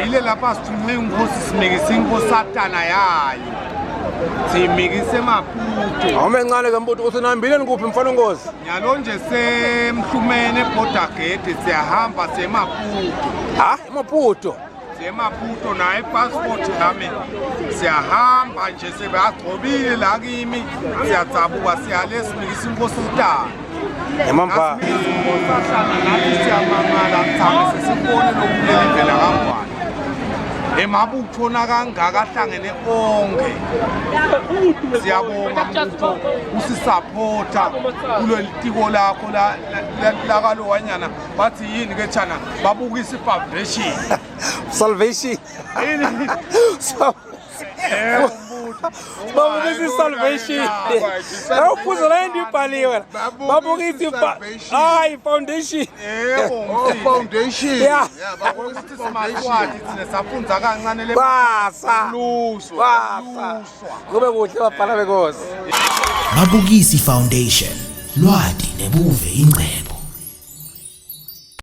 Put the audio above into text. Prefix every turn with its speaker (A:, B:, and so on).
A: Vile lapha sithunqe inkosi simikise inkosi satana yayo. Simikise Maputo.
B: Awume ncane ke Mputo usinambile nikuphi mfana Nkosi?
A: Nyalo nje semhlumene border gate siyahamba seMaputo.
B: Ha, eMaputo.
A: Maputo naye passport nami siyahamba nje sebagcobile la kimi siyatsabuka siyale simikisa inkosi uTana
B: Emampa
A: inkosahlana nathi siyamangala mthamo sesibone lokulela vela kangwane emabutho nakangaka ahlangene onke siyabonga Mputo usisupporta kulelitiko lakho la kalowanyana bathi yini ke thana babukisa ifoundation
B: Salvation. Babukisa salvation. Awuphuzela indibhaliwe. Babukisa foundation.
A: Foundation.
B: Yeah.
A: Babukisa maswati thina safunza kancane le
B: basa. Kube kuhle bafana beNkosi.
C: Babukisi Foundation. Lwadi nebuve ingcebo.